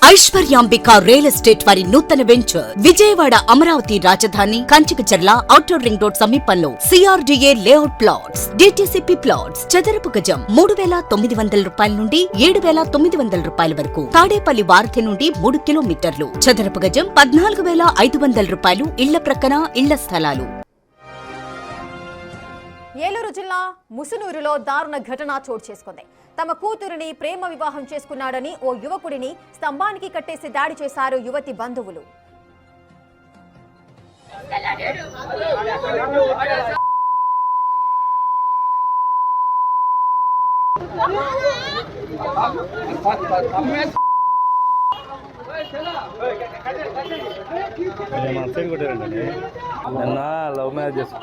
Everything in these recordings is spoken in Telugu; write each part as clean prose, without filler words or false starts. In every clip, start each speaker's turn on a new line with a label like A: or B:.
A: ఐశ్వర్యాంబిక రియల్ ఎస్టేట్ వారి నూతన వెంచర్ విజయవాడ అమరావతి రాజధాని కంచికచర్ల ఔటర్ రింగ్ రోడ్ సమీపంలో CRDA layout plots DTCP plots చదరపు గజం 3,900 రూపాయల నుండి 7,900 రూపాయల వరకు తాడేపల్లి వారధి నుండి 3 కిలోమీటర్లు చదరపు గజం 14,500 రూపాయలు ఇళ్ల ప్రక్కన ఇళ్ల స్థలాలు.
B: ఏలూరు జిల్లా ముసునూరులో దారుణ ఘటన చోటు చేసుకుంది. తమ కూతురిని ప్రేమ వివాహం చేసుకున్నాడని ఓ యువకుడిని స్తంభానికి కట్టేసి దాడి చేశారు యువతి బంధువులు.
C: లవ్ మ్యారేజ్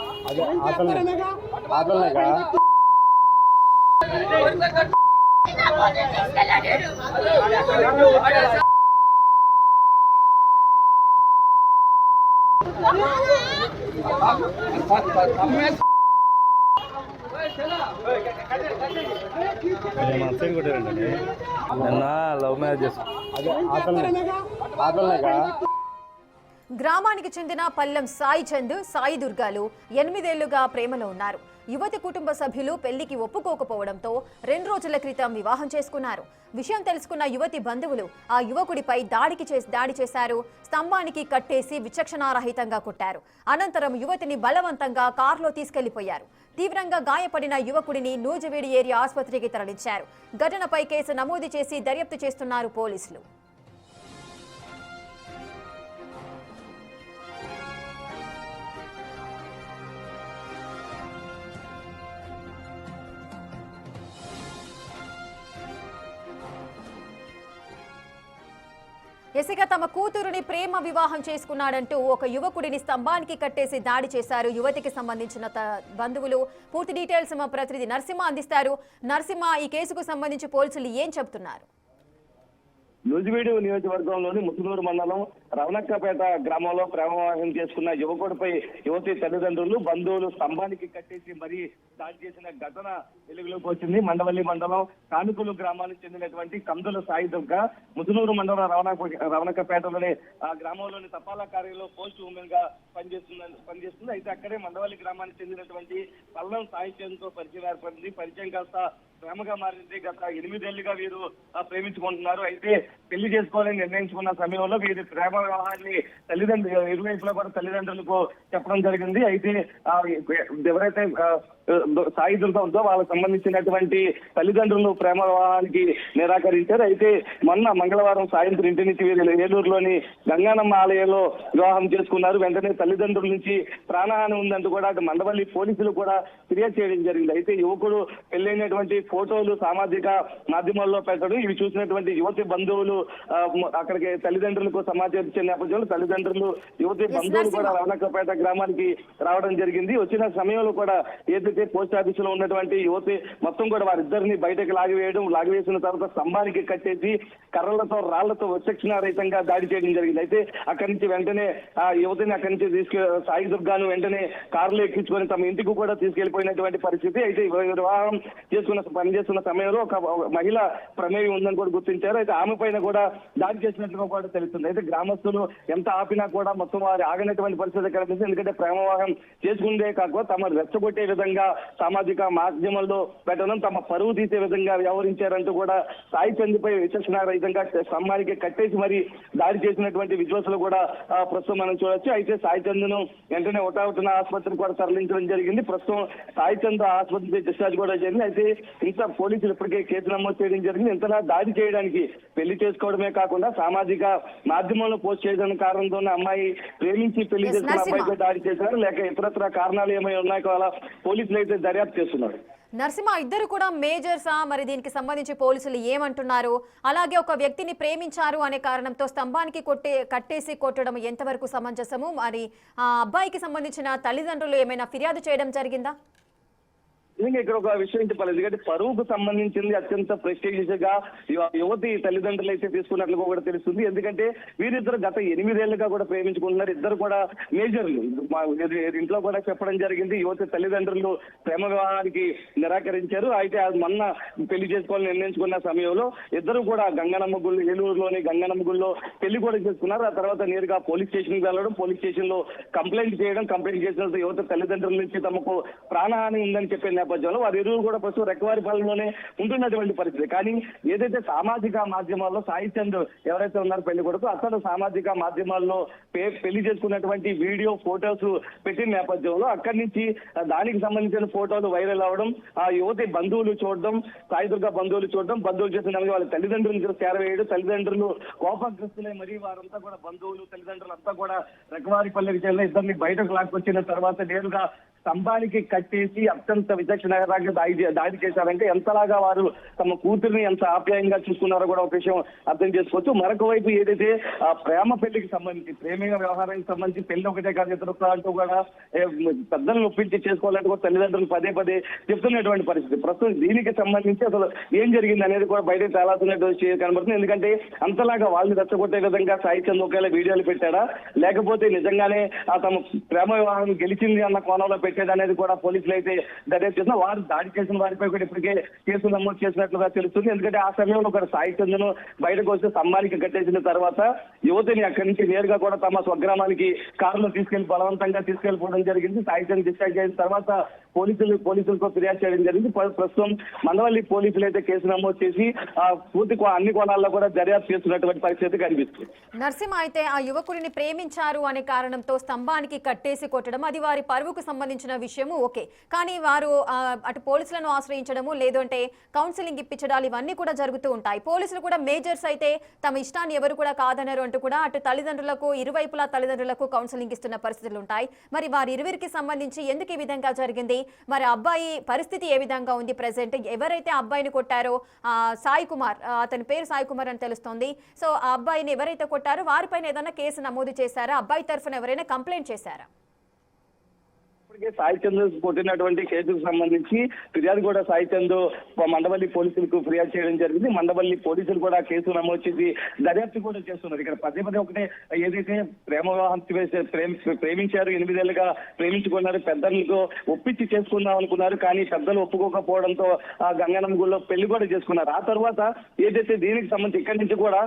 C: లవ్ మ్యారేజ్
B: గ్రామానికి చెందిన పల్లెం సాయి చంద్ సాయి దుర్గాలు 8 ఏళ్లుగా ప్రేమలో ఉన్నారు. యువతి కుటుంబ సభ్యులు పెళ్లికి ఒప్పుకోకపోవడంతో 2 రోజుల క్రితం వివాహం చేసుకున్నారు. విషయం తెలుసుకున్న యువతి బంధువులు ఆ యువకుడిపై దాడి చేశారు. స్తంభానికి కట్టేసి విచక్షణారహితంగా కొట్టారు. అనంతరం యువతిని బలవంతంగా కారులో తీసుకెళ్లిపోయారు. తీవ్రంగా గాయపడిన యువకుడిని నూజివీడు ఏరియా ఆసుపత్రికి తరలించారు. ఘటనపై కేసు నమోదు చేసి దర్యాప్తు చేస్తున్నారు పోలీసులు. ఎసిగా తమ కూతురుని ప్రేమ వివాహం చేసుకున్నాడంటూ ఒక యువకుడిని స్తంభానికి కట్టేసి దాడి చేశారు యువతికి సంబంధించిన బంధువులు. పూర్తి డీటెయిల్స్ మా ప్రతినిధి నరసింహ అందిస్తారు. నరసింహ, ఈ కేసుకు సంబంధించి పోలీసులు ఏం చెబుతున్నారు?
D: నూజివీడు నియోజకవర్గంలోని ముసునూరు మండలం రవణక్కపేట గ్రామంలో ప్రేమ వివాహం చేసుకున్న యువకుడిపై యువతి తల్లిదండ్రులు బంధువులు స్తంభానికి కట్టేసి మరీ దాడి చేసిన ఘటన వెలుగులోకి వచ్చింది. మండవల్లి మండలం కానుకులు గ్రామానికి చెందినటువంటి కందుల సాయి దుర్గ ముసునూరు మండలం రవణక్కపేటలోని ఆ గ్రామంలోని తపాలా కార్యాలయంలో పోస్ట్ ఉమెన్ గా పనిచేస్తుంది. అయితే అక్కడే మండవల్లి గ్రామానికి చెందినటువంటి పల్లం సాయి చంద్తో పరిచయం ఏర్పడింది. పరిచయం కాస్త ప్రేమగా మారింది. గత 8 ఏళ్లుగా వీరు ప్రేమించుకుంటున్నారు. అయితే పెళ్లి చేసుకోవాలని నిర్ణయించుకున్న సమయంలో వీరి ప్రేమ వ్యవహారాన్ని తల్లిదండ్రులు ఇరువైపులా కూడా తల్లిదండ్రులకు చెప్పడం జరిగింది. అయితే ఎవరైతే సాయి దుర్గ ఉందో వాళ్ళకు సంబంధించినటువంటి తల్లిదండ్రులు ప్రేమ వివాహానికి నిరాకరించారు. అయితే మొన్న మంగళవారం సాయంత్రం ఇంటి నుంచి వీరు ఏలూరులోని గంగానమ్మ ఆలయంలో వివాహం చేసుకున్నారు. వెంటనే తల్లిదండ్రుల నుంచి ప్రాణహాని ఉందంటూ కూడా మండవల్లి పోలీసులు కూడా ఫిర్యాదు చేయడం జరిగింది. అయితే యువకుడు పెళ్లైనటువంటి ఫోటోలు సామాజిక మాధ్యమాల్లో పెట్టడం, ఇవి చూసినటువంటి యువతి బంధువులు అక్కడికి తల్లిదండ్రులకు సమాచారం ఇచ్చే నేపథ్యంలో తల్లిదండ్రులు యువతి బంధువులు కూడా రవణక్కపేట గ్రామానికి రావడం జరిగింది. వచ్చిన సమయంలో కూడా ఏదైతే పోస్ట్ ఆఫీసులో ఉన్నటువంటి యువతి మొత్తం కూడా వారిద్దరిని బయటకు లాగివేసిన తర్వాత స్తంభానికి కట్టేసి కర్రలతో రాళ్లతో విచక్షణారహితంగా దాడి చేయడం జరిగింది. అయితే అక్కడి నుంచి వెంటనే ఆ యువతిని అక్కడి నుంచి సాయి దుర్గాను వెంటనే కారులో ఎక్కించుకొని తమ ఇంటికి కూడా తీసుకెళ్లిపోయినటువంటి పరిస్థితి. అయితే వివాహం పనిచేస్తున్న సమయంలో ఒక మహిళ ప్రమేయం ఉందని కూడా గుర్తించారు. అయితే ఆమె పైన కూడా దాడి చేసినట్లుగా కూడా తెలుస్తుంది. అయితే గ్రామస్తులు ఎంత ఆపినా కూడా మొత్తం వారి ఆగనటువంటి పరిస్థితి కనిపిస్తుంది. ఎందుకంటే ప్రేమ వివాహం చేసుకుంటే కాకుండా తమ రెచ్చగొట్టే విధంగా సామాజిక మాధ్యమాల్లో పెట్టడం, తమ పరువు తీసే విధంగా వ్యవహరించారంటూ కూడా సాయి చంద్పై విచక్షణారహితంగా స్తంభానికి కట్టేసి మరి దాడి చేసినటువంటి విజువల్స్ కూడా ప్రస్తుతం మనం చూడొచ్చు. అయితే సాయి చంద్ను వెంటనే ఒటావుతున్న ఆసుపత్రికి కూడా తరలించడం జరిగింది. ప్రస్తుతం సాయి చంద్ ఆసుపత్రికి డిశ్చార్జ్ కూడా జరిగింది. అయితే ఇంకా పోలీసులు ఇప్పటికే కేసు నమోదు చేయడం జరిగింది. ఇంతలా దాడి చేయడానికి పెళ్లి చేసుకోవడమే కాకుండా సామాజిక మాధ్యమంలో పోస్ట్ చేయడం కారణంతో అమ్మాయి ప్రేమించి పెళ్లి చేసుకున్న అబ్బాయితో దాడి చేశారు, లేక ఇతరత్ర కారణాలు ఏమై ఉన్నాయో అలా పోలీసులు అయితే దర్యాప్తు చేస్తున్నారు.
B: నరసింహ, ఇద్దరు కూడా మేజర్సా? మరి దీనికి సంబంధించి పోలీసులు ఏమంటున్నారు? అలాగే ఒక వ్యక్తిని ప్రేమించారు అనే కారణంతో స్తంభానికి కట్టేసి కొట్టడం ఎంతవరకు సమంజసము? మరి ఆ అబ్బాయికి సంబంధించిన తల్లిదండ్రులు ఏమైనా ఫిర్యాదు చేయడం జరిగిందా?
D: నిజంగా ఇక్కడ ఒక విషయం చెప్పాలి. ఎందుకంటే పరువుకు సంబంధించింది అత్యంత ప్రెస్టీజియస్ గా యువతి తల్లిదండ్రులు అయితే తీసుకున్నట్లుగా కూడా తెలుస్తుంది. ఎందుకంటే వీరిద్దరు గత 8 ఏళ్లుగా కూడా ప్రేమించుకుంటున్నారు. ఇద్దరు కూడా మేజర్లు. ఇంట్లో కూడా చెప్పడం జరిగింది. యువతి తల్లిదండ్రులు ప్రేమ వివాహానికి నిరాకరించారు. అయితే మొన్న పెళ్లి చేసుకోవాలని నిర్ణయించుకున్న సమయంలో ఇద్దరు కూడా గంగనమ్మ గుళ్ళు, ఏలూరులోని గంగనమ్మ గుళ్ళో పెళ్లి కూడా చేసుకున్నారు. ఆ తర్వాత నేరుగా పోలీస్ స్టేషన్ కి వెళ్ళడం, పోలీస్ స్టేషన్ లో కంప్లైంట్ చేయడం, కంప్లైంట్ చేసిన యువత తల్లిదండ్రుల నుంచి తమకు ప్రాణహాని ఉందని చెప్పే నేపథ్యంలో వారి ఇరువురు కూడా ప్రస్తుతం రెక్కవారిపాలెంలోనే ఉంటున్నటువంటి పరిస్థితి. కానీ ఏదైతే సామాజిక మాధ్యమాల్లో సాయి చంద్ ఎవరైతే ఉన్నారో పెళ్లి కొడుకు, అతను సామాజిక మాధ్యమాల్లో పెళ్లి చేసుకున్నటువంటి వీడియో ఫోటోస్ పెట్టిన నేపథ్యంలో అక్కడి నుంచి దానికి సంబంధించిన ఫోటోలు వైరల్ అవడం, ఆ యువతి బంధువులు చూడడం, సాయి దుర్గా బంధువులు చూడడం, బంధువులు చేసిన వాళ్ళ తల్లిదండ్రులు చేరవేయడం, తల్లిదండ్రులు కోపగ్రస్తులై మరి వారంతా కూడా బంధువులు తల్లిదండ్రులు అంతా కూడా రెక్కవారిపల్లెకి చెందిన ఇద్దరిని బయటకు లాక్కొచ్చిన తర్వాత నేరుగా స్తంభానికి కట్టేసి అత్యంత విచక్షణగా దాడి చేశారంటే ఎంతలాగా వారు తమ కూతురిని ఎంత ఆప్యాయంగా చూసుకున్నారో కూడా ఒక విషయం అర్థం చేసుకోవచ్చు. మరొక వైపు ఏదైతే ఆ ప్రేమ పెళ్లికి సంబంధించి, ప్రేమిక వ్యవహారానికి సంబంధించి పెళ్లి ఒకటే కాదు ఇతర అంటూ కూడా పెద్దలను ఒప్పించి చేసుకోవాలంటే కూడా తల్లిదండ్రులు పదే పదే చెప్తున్నటువంటి పరిస్థితి. ప్రస్తుతం దీనికి సంబంధించి అసలు ఏం జరిగింది అనేది కూడా బయట తేలాతున్నటువంటి కనబడుతుంది. ఎందుకంటే అంతలాగా వాళ్ళు రెచ్చగొట్టే విధంగా సాయి చంద్ ఒకవేళ వీడియోలు పెట్టాడా, లేకపోతే నిజంగానే తమ ప్రేమ వివాహం గెలిచింది అన్న కోణంలో అనేది కూడా పోలీసులు అయితే దర్యాప్తు చేసిన వారు దాడి చేసిన వారిపై కూడా ఇప్పటికే కేసు నమోదు చేసినట్లుగా తెలుస్తుంది. ఎందుకంటే ఆ సమయంలో ఒక సాయి చంద్ను బయటకు వస్తే స్తంభానికి కట్టేసిన తర్వాత యువతిని అక్కడి నుంచి నేరుగా కూడా తమ స్వగ్రామానికి కారులో తీసుకెళ్లి బలవంతంగా తీసుకెళ్లిపోవడం జరిగింది. సాయి చంద్ డిశ్చార్జ్ అయిన తర్వాత పోలీసులకు ఫిర్యాదు చేయడం జరిగింది. ప్రస్తుతం మందవల్లి పోలీసులు అయితే కేసు నమోదు చేసి పూర్తి అన్ని కోణాల్లో కూడా దర్యాప్తు చేస్తున్నటువంటి పరిస్థితి కనిపిస్తుంది.
B: నరసింహ, అయితే ఆ యువకుడిని ప్రేమించారు అనే కారణంతో స్తంభానికి కట్టేసి కొట్టడం అది వారి పరువుకు సంబంధించిన విషయము ఓకే. కానీ వారు అటు పోలీసులను ఆశ్రయించడము, లేదంటే కౌన్సిలింగ్ ఇప్పించడాలు ఇవన్నీ కూడా జరుగుతూ ఉంటాయి. పోలీసులు కూడా మేజర్స్ అయితే తమ ఇష్టాన్ని ఎవరు కూడా కాదన్నారు అంటూ కూడా అటు తల్లిదండ్రులకు, ఇరువైపులా తల్లిదండ్రులకు కౌన్సిలింగ్ ఇస్తున్న పరిస్థితులు ఉంటాయి. మరి వారి ఇరువురికి సంబంధించి ఎందుకు ఈ విధంగా జరిగింది, మరి అబ్బాయి పరిస్థితి ఏ విధంగా ఉంది ప్రెసెంట్? ఎవరైతే అబ్బాయిని కొట్టారో సాయి కుమార్, అతని పేరు సాయి కుమార్ అని తెలుస్తోంది. సో ఆ అబ్బాయిని ఎవరైతే కొట్టారో వారిపైన ఏదైనా కేసు నమోదు చేశారా? అబ్బాయి తరఫున ఎవరైనా కంప్లైంట్ చేశారా?
D: సాయి చంద్ కొట్టినటువంటి కేసుకు సంబంధించి ఫిర్యాదు కూడా సాయి చంద్ మండవల్లి పోలీసులకు ఫిర్యాదు చేయడం జరిగింది. మండవల్లి పోలీసులు కూడా కేసు నమోదు చేసి దర్యాప్తు కూడా చేస్తున్నారు. ఇక్కడ పదే ఒకటే, ఏదైతే ప్రేమ వివాహం ప్రేమించారు, 8 ఏళ్లుగా ప్రేమించుకున్నారు, పెద్దలకు ఒప్పించి చేసుకుందాం అనుకున్నారు. కానీ పెద్దలు ఒప్పుకోకపోవడంతో ఆ గంగనమ్మ గుళ్ళో పెళ్లి కూడా చేసుకున్నారు. ఆ తర్వాత ఏదైతే దీనికి సంబంధించి ఇక్కడి నుంచి కూడా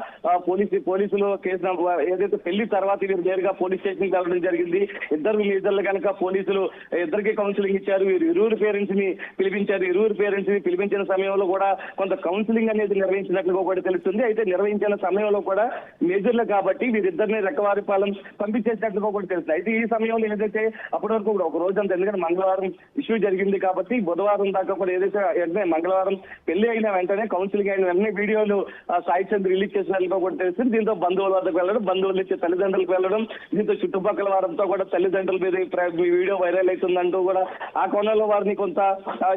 D: పోలీసులు కేసు ఏదైతే పెళ్లి తర్వాత వీరు నేరుగా పోలీస్ స్టేషన్ కి వెళ్ళడం జరిగింది. ఇద్దరు కనుక పోలీసులు ఇద్దరికి కౌన్సిలింగ్ ఇచ్చారు. ఇరువురు పేరెంట్స్ ని పిలిపించారు. ఇరువురు పేరెంట్స్ ని పిలిపించిన సమయంలో కూడా కొంత కౌన్సిలింగ్ అనేది నిర్వహించినట్లుగా కూడా తెలుస్తుంది. అయితే నిర్వహించిన సమయంలో కూడా మేజర్లు కాబట్టి వీరిద్దరిని రెక్కవారిపాలెం పంపించేసినట్లుగా కూడా తెలుస్తుంది. అయితే ఈ సమయంలో ఏదైతే అప్పటి వరకు కూడా ఒక రోజు అంతా, ఎందుకంటే మంగళవారం ఇష్యూ జరిగింది కాబట్టి బుధవారం దాకా కూడా ఏదైతే మంగళవారం పెళ్లి అయిన వెంటనే కౌన్సిలింగ్ అయిన వెంటనే వీడియోలు సాయి చంద్ రిలీజ్ చేసినట్లుగా కూడా తెలుస్తుంది. దీంతో బంధువుల వద్దకు వెళ్ళడం, బంధువులు ఇచ్చే తల్లిదండ్రులకు వెళ్ళడం, దీంతో చుట్టుపక్కల వారంతో కూడా తల్లిదండ్రుల మీద వీడియో వైరల్ అవుతుందంటూ కూడా ఆ కోణంలో వారిని కొంత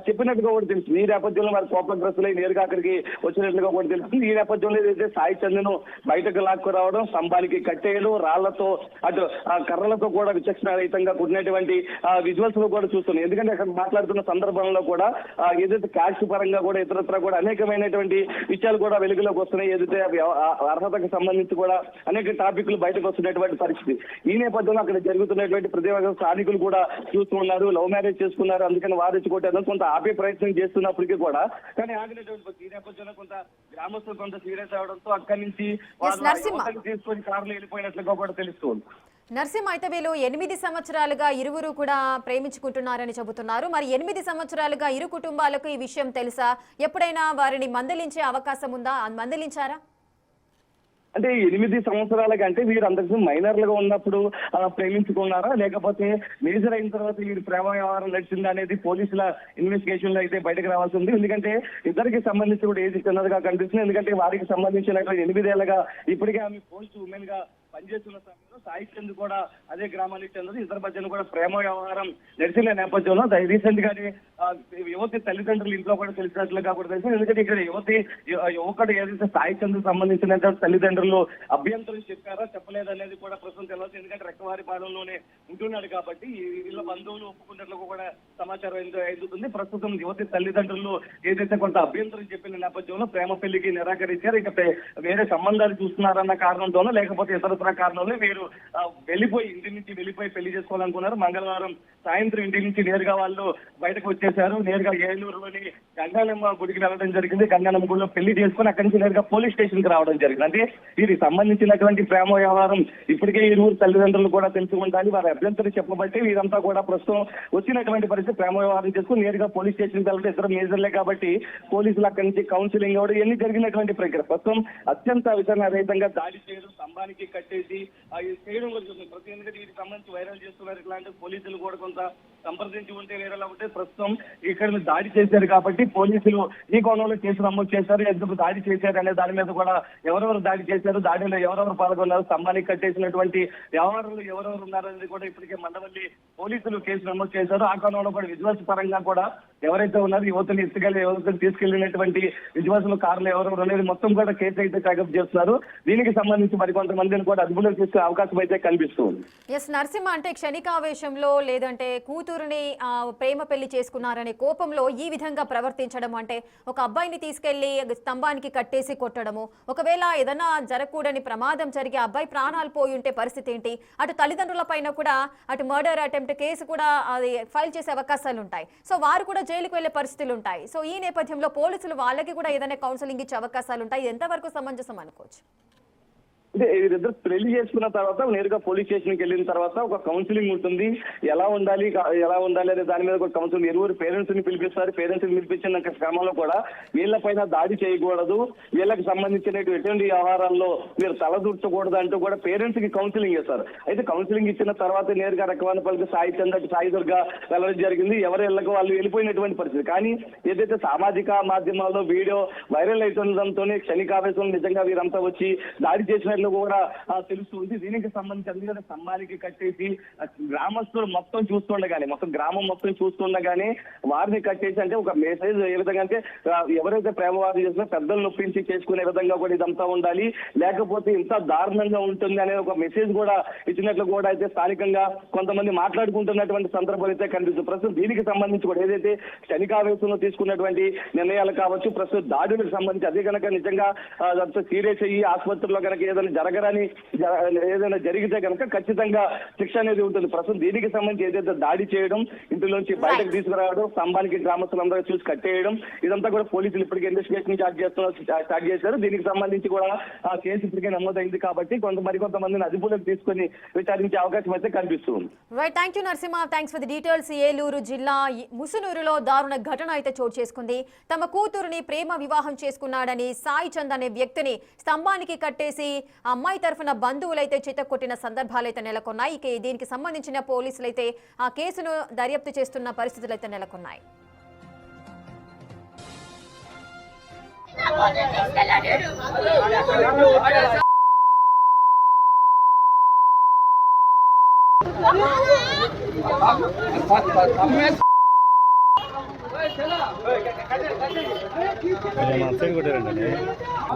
D: చెప్పినట్టుగా కూడా తెలుస్తుంది. ఈ నేపథ్యంలో వారి కోపగ్రస్తులై నేరుగా అక్కడికి వచ్చినట్లుగా కూడా తెలుస్తుంది. ఈ నేపథ్యంలో ఏదైతే సాయి చంద్ను బయటకు లాక్కు రావడం, స్తంభానికి కట్టేయడం, రాళ్లతో అటు ఆ కర్రలతో కూడా విచక్షణ రహితంగా కూడినటువంటి విజువల్స్ లో కూడా చూస్తున్నాం. ఎందుకంటే అక్కడ మాట్లాడుతున్న సందర్భంలో కూడా ఏదైతే క్యాష్ పరంగా కూడా ఇతరత్ర కూడా అనేకమైనటువంటి విషయాలు కూడా వెలుగులోకి వస్తున్నాయి. ఏదైతే అర్హతకు సంబంధించి కూడా అనేక టాపిక్లు బయటకు వస్తున్నటువంటి పరిస్థితి. ఈ నేపథ్యంలో అక్కడ జరుగుతున్నటువంటి ప్రతి ఒక్క స్థానికులు కూడా చూస్తున్నారు. లవ్ మ్యారేజ్ చేసుకున్నారు, అందుకని వారించి కొట్టారు, కొంత ఆపే ప్రయత్నం చేస్తున్నప్పటికీ కూడా కానీ ఆగినటువంటి ఈ నేపథ్యంలో కొంత గ్రామస్తులు కొంత సీరియస్ అవడంతో అక్కడి నుంచి తీసుకొని కారులో వెళ్ళిపోయినట్లుగా కూడా తెలుస్తుంది.
B: నరసింహ, అయితే వీళ్ళు 8 సంవత్సరాలుగా ఇరువురు కూడా ప్రేమించుకుంటున్నారని చెబుతున్నారు. మరి 8 సంవత్సరాలుగా ఇరు కుటుంబాలకు ఈ విషయం తెలుసా? ఎప్పుడైనా వారిని మందలించే అవకాశం ఉందా? మందలించారా?
D: అంటే 8 సంవత్సరాల కంటే వీరు అందరికీ మైనర్లుగా ఉన్నప్పుడు ప్రేమించుకున్నారా, లేకపోతే మేజర్ అయిన తర్వాత వీరు ప్రేమ వ్యవహారం నడిచిందా అనేది పోలీసుల ఇన్వెస్టిగేషన్ లో అయితే బయటకు రావాల్సి ఉంది. ఎందుకంటే ఇద్దరికి సంబంధించి కూడా ఏజ్ చిన్నదిగా కనిపిస్తుంది. ఎందుకంటే వారికి సంబంధించిన 8 ఏళ్లుగా ఇప్పటికే ఆమె పోస్ట్ ఉమెన్ గా పనిచేస్తున్న సమయంలో సాయి చంద్ కూడా అదే గ్రామానికి చెందిన ఇద్దరు మధ్యన కూడా ప్రేమ వ్యవహారం నడిచిన నేపథ్యంలో రీసెంట్ గానే యువతి తల్లిదండ్రులు ఇంట్లో కూడా తెలిసినట్లుగా కూడా తెలిసింది. ఎందుకంటే ఇక్కడ యువకుడు ఏదైతే సాయి చంద్ సంబంధించిన తల్లిదండ్రులు అభ్యంతరం చెప్పారో చెప్పలేదనేది కూడా ప్రస్తుతం తెలియదు. ఎందుకంటే రెక్కవారిపాలెంలోనే ఉంటున్నాడు కాబట్టి వీళ్ళ బంధువులు ఒప్పుకున్నట్లు కూడా సమాచారం ఎదుగుతుంది. ప్రస్తుతం యువతి తల్లిదండ్రులు ఏదైతే కొంత అభ్యంతరం చెప్పిన నేపథ్యంలో ప్రేమ పెళ్లికి నిరాకరించారు. ఇక వేరే సంబంధాలు చూస్తున్నారన్న కారణంతోనో లేకపోతే ఇతరత్ర కారణంలో వీరు ఇంటి నుంచి వెళ్ళిపోయి పెళ్లి చేసుకోవాలనుకున్నారు. మంగళవారం సాయంత్రం ఇంటి నుంచి నేరుగా వాళ్ళు బయటకు వచ్చేసారు. నేరుగా ఏలూరులోని గంగానమ్మ గుడికి వెళ్ళడం జరిగింది. గంగానమ్మ గుడిలో పెళ్లి చేసుకుని అక్కడి నుంచి నేరుగా పోలీస్ స్టేషన్ కి రావడం జరిగింది. అంటే వీరికి సంబంధించినటువంటి ప్రేమ వ్యవహారం ఇప్పటికే ఇరువురు తల్లిదండ్రులు కూడా తెలుసుకుంటారు. వారి అభ్యంతరం చెప్పబట్టి వీరంతా కూడా ప్రస్తుతం వచ్చినటువంటి పరిస్థితి ప్రేమ వ్యవహారం చేసుకుని నేరుగా పోలీస్ స్టేషన్ కి వెళ్ళడం ఇద్దరు మేజర్లే కాబట్టి పోలీసులు అక్కడి నుంచి కౌన్సిలింగ్ ఇవ్వడం ఇవన్నీ జరిగినటువంటి ప్రక్రియ. ప్రస్తుతం అత్యంత విచారణరహితంగా దాడి చేయడం, స్తంభానికి కట్టేసి చేయడం ప్రతి ఎందుకంటే వీటికి సంబంధించి వైరల్ చేస్తున్నారు. ఇట్లాంటి పోలీసులు కూడా కొంత సంప్రదించి ఉంటే వేరేలా ఉంటే ప్రస్తుతం ఇక్కడ దాడి చేశారు కాబట్టి పోలీసులు ఈ కోణంలో కేసు నమోదు చేశారు. ఎందుకు దాడి చేశారు అనే దాని మీద కూడా ఎవరెవరు దాడి చేశారు, దాడిలో ఎవరెవరు పాల్గొన్నారు, స్తంభానికి కట్టేసినటువంటి వ్యవహారంలో ఎవరెవరు ఉన్నారనేది కూడా ఇప్పటికే మండవల్లి పోలీసులు కేసు నమోదు చేశారు. ఆ కోణంలో కూడా విజువల్స్ పరంగా కూడా ఎవరైతే ఉన్నారో యువతలు తీసుకెళ్లినటువంటి విజువల్స్ కార్లు ఎవరెవరు అనేది మొత్తం కూడా కేసు అయితే ట్యాకప్ చేస్తున్నారు. దీనికి సంబంధించి మరికొంతమందిని కూడా అదుపులోకి తీసుకునే అవకాశం అయితే కనిపిస్తుంది.
B: నరసింహ అంటే క్షణికావేశంలో లేదంటే కూతురుని ప్రేమ పెళ్లి చేసుకున్నారనే కోపంలో ఈ విధంగా ప్రవర్తించడం అంటే ఒక అబ్బాయిని తీసుకెళ్లి స్తంభానికి కట్టేసి కొట్టడము, ఒకవేళ ఏదైనా జరగకూడని ప్రమాదం జరిగి అబ్బాయి ప్రాణాలు పోయి ఉంటే పరిస్థితి ఏంటి? అటు తల్లిదండ్రుల పైన కూడా అటు మర్డర్ అటెంప్ట్ కేసు కూడా అది ఫైల్ చేసే అవకాశాలు ఉంటాయి. సో వారు కూడా జైలుకు వెళ్లే పరిస్థితులు ఉంటాయి. సో ఈ నేపథ్యంలో పోలీసులు వాళ్ళకి కూడా ఏదైనా కౌన్సిలింగ్ ఇచ్చే అవకాశాలు ఉంటాయి. ఇది ఎంతవరకు సమంజసం అనుకోవచ్చు?
D: అంటే వీరిద్దరు పెళ్లి చేసుకున్న తర్వాత నేరుగా పోలీస్ స్టేషన్ కి వెళ్ళిన తర్వాత ఒక కౌన్సిలింగ్ ఉంటుంది. ఎలా ఉండాలి అనే దాని మీద ఒక కౌన్సిలింగ్ ఇరువురు పేరెంట్స్ ని పిలిపిస్తారు. పేరెంట్స్ ని పిలిపించిన క్రమంలో కూడా వీళ్ళపైన దాడి చేయకూడదు, వీళ్ళకి సంబంధించిన ఎటువంటి వ్యవహారాల్లో మీరు తలదూర్చకూడదు అంటూ కూడా పేరెంట్స్ కి కౌన్సిలింగ్ ఇస్తారు. అయితే కౌన్సిలింగ్ ఇచ్చిన తర్వాత నేరుగా రకవానపల్లికి సాయి చంద్ సాయి దుర్గ వెళ్ళడం జరిగింది. ఎవరి ఇళ్లకు వాళ్ళు వెళ్ళిపోయినటువంటి పరిస్థితి. కానీ ఏదైతే సామాజిక మాధ్యమాల్లో వీడియో వైరల్ అవుతుండడంతోనే క్షణికావేశం నిజంగా వీరంతా వచ్చి దాడి చేసిన కూడా తెలుస్తుంది. దీనికి సంబంధించి అందుకని స్తంభానికి కట్టేసి గ్రామస్తులు మొత్తం గ్రామం మొత్తం చూస్తుండగానే వారిని కట్టేసి అంటే ఒక మెసేజ్ ఏ విధంగా అంటే ఎవరైతే ప్రేమవాదం చేసినా పెద్దలు నొప్పించి చేసుకునే విధంగా కూడా ఇదంతా ఉండాలి, లేకపోతే ఇంత దారుణంగా ఉంటుంది అనే ఒక మెసేజ్ కూడా ఇచ్చినట్లు కూడా అయితే స్థానికంగా కొంతమంది మాట్లాడుకుంటున్నటువంటి సందర్భాలు అయితే కనిపిస్తుంది. ప్రస్తుతం దీనికి సంబంధించి కూడా ఏదైతే క్షణికావేశంలో తీసుకున్నటువంటి నిర్ణయాలు కావచ్చు, ప్రస్తుతం దాడులకు సంబంధించి అదే కనుక నిజంగా సీరియస్ అయ్యి ఆసుపత్రిలో కనుక ఏదైనా జరిగితే కనుక ఖచ్చితంగా శిక్ష అనేది ఉంటుంది. ప్రస్తుతం దీనికి సంబంధించి ఏదైతే దాడి చేయడం, ఇంటిలోంచి బయటకు తీసుకురావడం, స్తంభానికి గ్రామస్తులందరూ చూసి కట్టేయడం ఇదంతా కూడా పోలీసులు ఇప్పటికే ఇన్వెస్టిగేషన్ స్టార్ట్ చేశారు. దీనికి సంబంధించి కూడా ఆ కేసు ఇప్పటికే నమోదైంది కాబట్టి మరికొంతమందిని అదుపులోకి తీసుకొని విచారించే అవకాశం అయితే కనిపిస్తుంది.
B: Right, thank you Narasimha, thanks for the details. Eluru జిల్లా ముసునూరులో దారుణ ఘటన అయితే చోటు చేసుకుంది. తమ కూతురుని ప్రేమ వివాహం చేసుకున్నాడని సాయి చంద్ అనే వ్యక్తిని స్తంభానికి కట్టేసి అమ్మాయి తరఫున బంధువులైతే చితకొట్టిన సందర్భాలైతే నెలకొన్నాయి. ఇక దీనికి సంబంధించిన పోలీసులైతే ఆ కేసును దర్యాప్తు చేస్తున్న పరిస్థితులు అయితే నెలకొన్నాయి.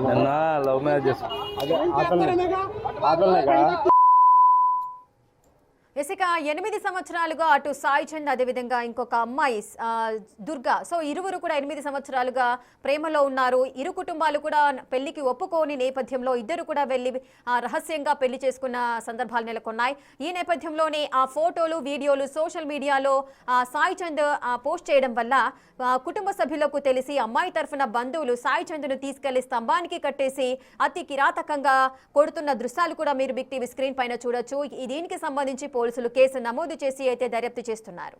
C: నిన్న లవ్ మ్యారేజ్ చేసుకున్నాను.
B: ఇక 8 సంవత్సరాలుగా అటు సాయి చంద్ అదేవిధంగా ఇంకొక అమ్మాయి దుర్గా, సో ఇరువురు కూడా 8 సంవత్సరాలుగా ప్రేమలో ఉన్నారు. ఇరు కుటుంబాలు కూడా పెళ్లికి ఒప్పుకోని నేపథ్యంలో ఇద్దరు కూడా వెళ్లి రహస్యంగా పెళ్లి చేసుకున్న సందర్భాలు నెలకొన్నాయి. ఈ నేపథ్యంలోనే ఆ ఫోటోలు వీడియోలు సోషల్ మీడియాలో సాయి చంద్ పోస్ట్ చేయడం వల్ల కుటుంబ సభ్యులకు తెలిసి అమ్మాయి తరఫున బంధువులు సాయి చంద్ను తీసుకెళ్లి స్తంభానికి కట్టేసి అతి కిరాతకంగా కొడుతున్న దృశ్యాలు కూడా మీరు బిగ్ టీవీ స్క్రీన్ పైన చూడొచ్చు. దీనికి సంబంధించి పోలీసులు కేసు నమోదు చేసి అయితే దర్యాప్తు చేస్తున్నారు.